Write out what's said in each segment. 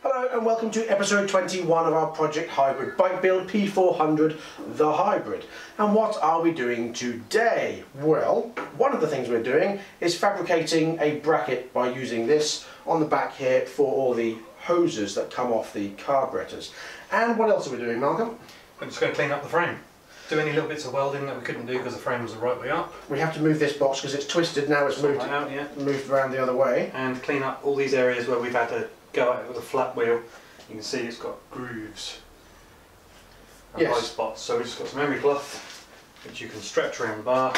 Hello and welcome to episode 21 of our Project Hybrid Bike Build P400 The Hybrid. And what are we doing today? Well, one of the things we're doing is fabricating a bracket by using this on the back here for all the hoses that come off the carburetors. And what else are we doing, Malcolm? We're just going to clean up the frame. Do any little bits of welding that we couldn't do because the frame was the right way up. We have to move this box because it's twisted now, it's moved around the other way. And clean up all these areas where we've had to go at it with a flat wheel. You can see it's got grooves and high spots, so we've just got some emery cloth which you can stretch around the bar.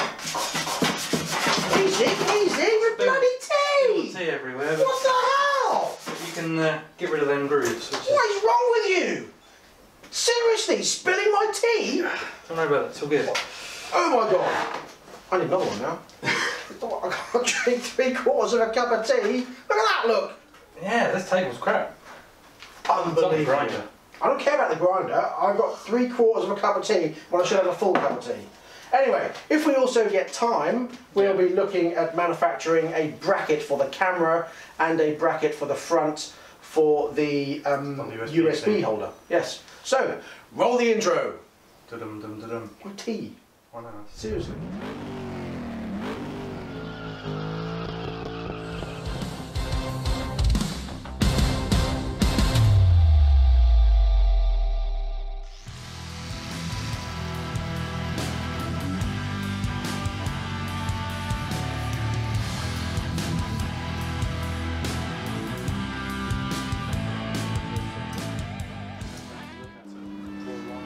Easy, with bloody tea! Tea everywhere. What the hell? You can get rid of them grooves. What is wrong with you? Seriously, spilling my tea? Don't worry about it, it's all good. Oh my god! I need another one now. I can't drink 3/4 of a cup of tea. Look at that, look! Yeah, this table's crap. Unbelievable. I don't care about the grinder. I've got 3/4 of a cup of tea when I should have a full cup of tea. Anyway, if we also get time, we'll be looking at manufacturing a bracket for the camera and a bracket for the front for the USB holder. Yes. So, roll the intro. Da-dum-dum-da-dum. My tea. Why not? Seriously.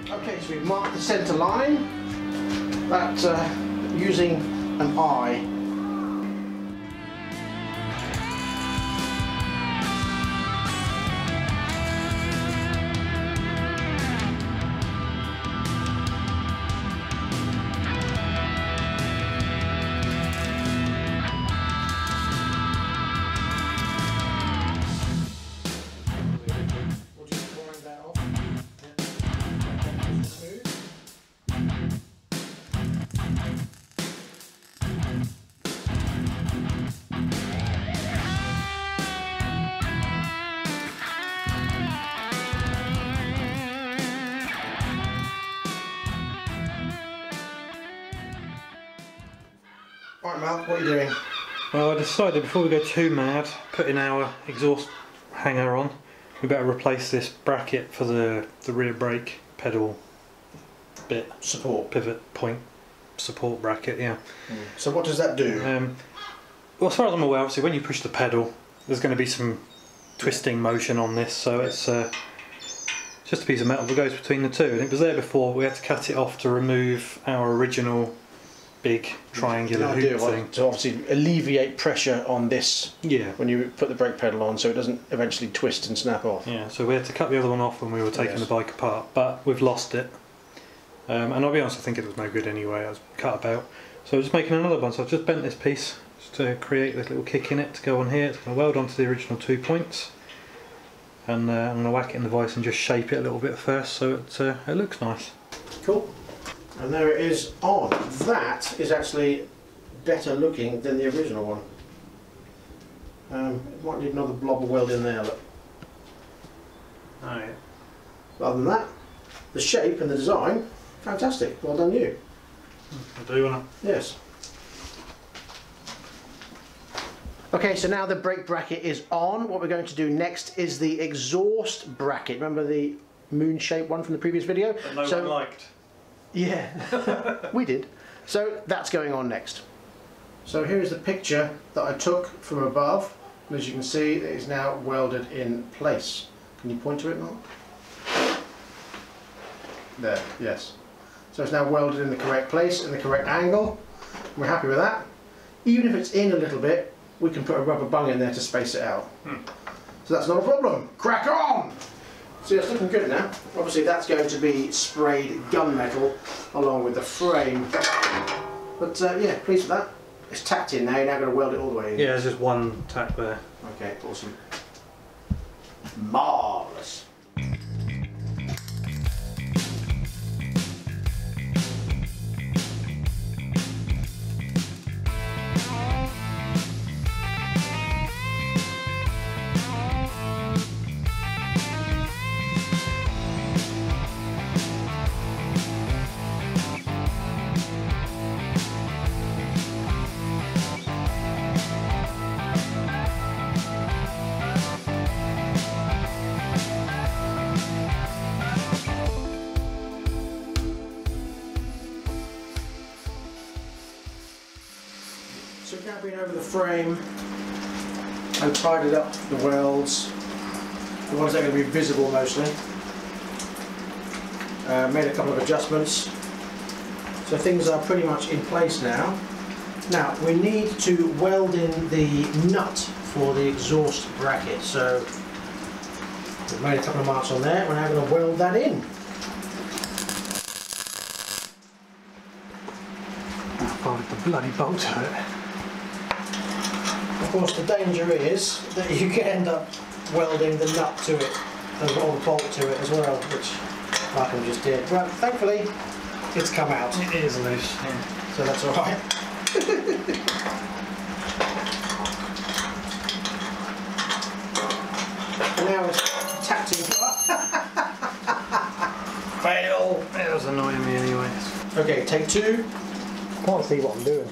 Okay, so we've marked the centre line, that using an eye. Right, Mal, what are you doing? Well, I decided before we go too mad, putting our exhaust hanger on, we better replace this bracket for the rear brake pedal bit. Support. Pivot point support bracket, yeah. So what does that do? Well, as far as I'm aware, obviously when you push the pedal, there's going to be some twisting motion on this, so it's just a piece of metal that goes between the two. And it was there before, we had to cut it off to remove our original big triangular hoop thing. To obviously alleviate pressure on this when you put the brake pedal on, so it doesn't eventually twist and snap off. Yeah, so we had to cut the other one off when we were taking the bike apart, but we've lost it. And I'll be honest, I think it was no good anyway. I was cut about. So I'm just making another one. So I've just bent this piece just to create this little kick in it to go on here. It's going to weld onto the original 2 points. And I'm going to whack it in the vise and just shape it a little bit first so it looks nice. Cool. And there it is on. That is actually better looking than the original one. It might need another blob of weld in there, look. Oh yeah. Other than that, the shape and the design, fantastic. Well done you. I do want to. Yes. Okay, so now the brake bracket is on. What we're going to do next is the exhaust bracket. Remember the moon-shaped one from the previous video? That no one liked. Yeah, we did. So that's going on next. So here is the picture that I took from above. And as you can see, it is now welded in place. Can you point to it, Mark? There, yes. So it's now welded in the correct place, in the correct angle. We're happy with that. Even if it's in a little bit, we can put a rubber bung in there to space it out. So that's not a problem. Crack on! So it's looking good now. Obviously that's going to be sprayed gunmetal along with the frame. But yeah, pleased with that. It's tacked in now, you're now going to weld it all the way in. Yeah, there's just one tack there. Okay, awesome. Marvellous. frame. I tidied up the welds, the ones that are going to be visible mostly. Made a couple of adjustments. So things are pretty much in place now. Now we need to weld in the nut for the exhaust bracket. So we've made a couple of marks on there. We're now going to weld that in. Bolted the bloody bolt to it. Of course, the danger is that you can end up welding the nut to it or the bolt to it as well, which Malcolm just did. But thankfully, it's come out. It is loose, yeah. So that's all right. And now it's tapped in. Fail. It was annoying me anyway. Okay, take two. Can't see what I'm doing.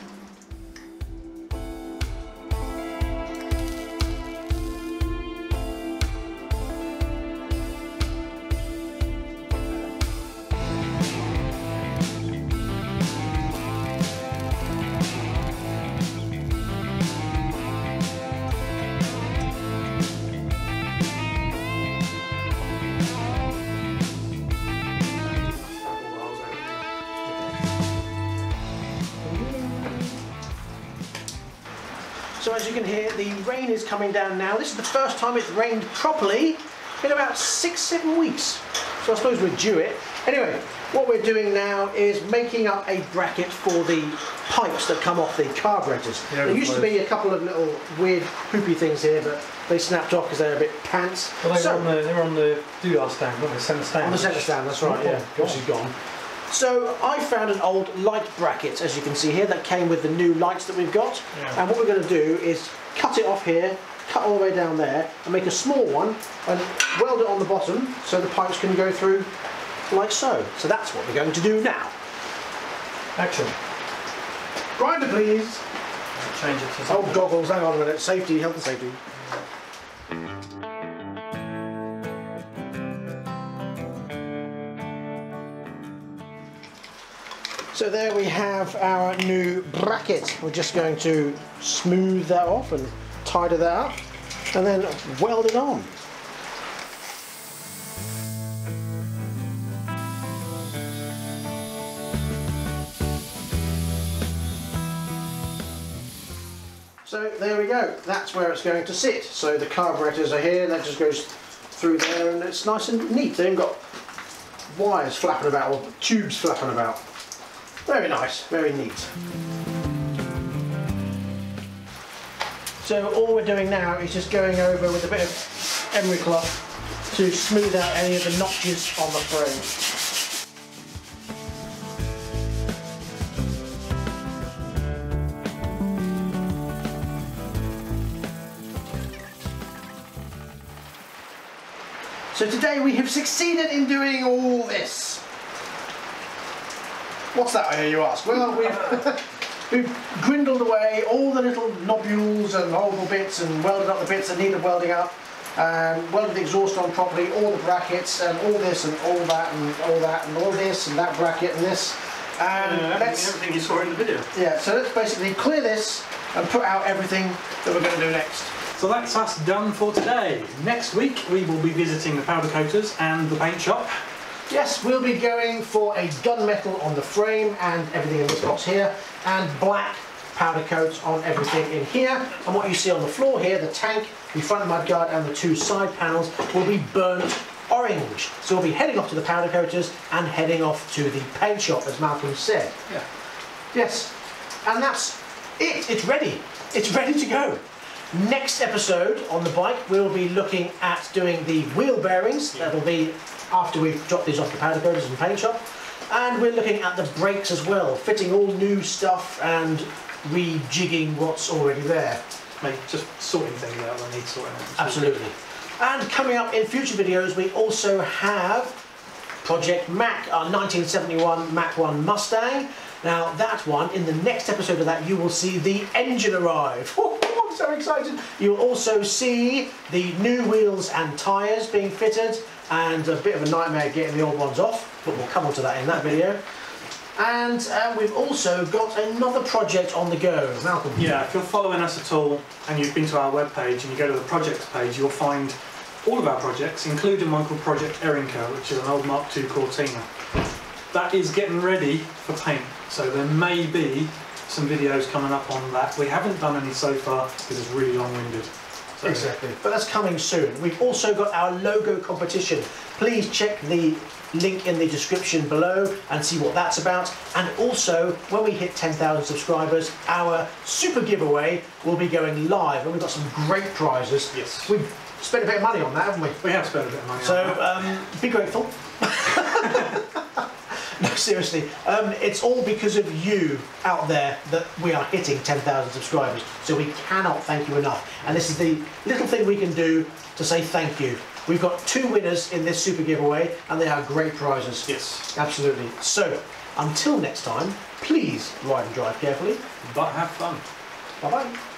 So as you can hear, the rain is coming down now. This is the first time it's rained properly in about 6-7 weeks. So I suppose we're due it. Anyway, what we're doing now is making up a bracket for the pipes that come off the carburetors. Yeah, there used to be a couple of little weird poopy things here, but they snapped off because they're a bit pants. Well, they were on the doodah stand, weren't they? Centre stand. On the centre stand, that's right, yeah. Oh, She's gone. So I found an old light bracket, as you can see here, that came with the new lights that we've got. Yeah. And what we're going to do is cut it off here, cut all the way down there, and make a small one, and weld it on the bottom so the pipes can go through like so. So that's what we're going to do now. Action. Grinder, please. Change it to oh, goggles, hang on a minute. Safety, health and safety. So there we have our new bracket. We're just going to smooth that off and tidy that up and then weld it on. So there we go, that's where it's going to sit. So the carburetors are here, that just goes through there and it's nice and neat. They haven't got wires flapping about or tubes flapping about. Very nice, very neat. So all we're doing now is just going over with a bit of emery cloth to smooth out any of the notches on the frame. So today we have succeeded in doing all this. What's that, I hear you ask? Well, we've grindled away all the little nobules and oval bits and welded up the bits that needed welding up, and welded the exhaust on properly, all the brackets and all this and all that and all that and all this and that bracket and this. And everything you saw in the video. Yeah, so let's basically clear this and put out everything that we're going to do next. So that's us done for today. Next week we will be visiting the powder coaters and the paint shop. Yes, we'll be going for a gunmetal on the frame and everything in this box here, and black powder coats on everything in here. And what you see on the floor here, the tank, the front mudguard and the two side panels will be burnt orange. So we'll be heading off to the powder coaters and heading off to the paint shop, as Malcolm said. Yeah. Yes, and that's it. It's ready. It's ready to go. Next episode on the bike, we'll be looking at doing the wheel bearings. That'll be after we've dropped these off the powder coaters and paint shop. And we're looking at the brakes as well, fitting all new stuff and rejigging what's already there. Like just sorting things out that need sorting out. Absolutely. And coming up in future videos, we also have Project Mac, our 1971 Mach 1 Mustang. Now that one, in the next episode of that, you will see the engine arrive. I'm so excited. You'll also see the new wheels and tyres being fitted, and a bit of a nightmare getting the old ones off, but we'll come on to that in that video. And we've also got another project on the go. Malcolm. Yeah, if you're following us at all and you've been to our webpage and you go to the projects page, you'll find all of our projects, including one called Project Erinka, which is an old Mark II Cortina. That is getting ready for paint, so there may be some videos coming up on that. We haven't done any so far because it's really long-winded. So. Exactly, but that's coming soon. We've also got our logo competition. Please check the link in the description below and see what that's about. And also, when we hit 10,000 subscribers, our super giveaway will be going live, and we've got some great prizes. Yes. We've spent a bit of money on that, haven't we? We have spent a bit of money on that. So, be grateful. No, seriously, it's all because of you out there that we are hitting 10,000 subscribers, so we cannot thank you enough. And this is the little thing we can do to say thank you. We've got 2 winners in this super giveaway, and they are great prizes. Yes. Absolutely. So, until next time, please ride and drive carefully. But have fun. Bye-bye.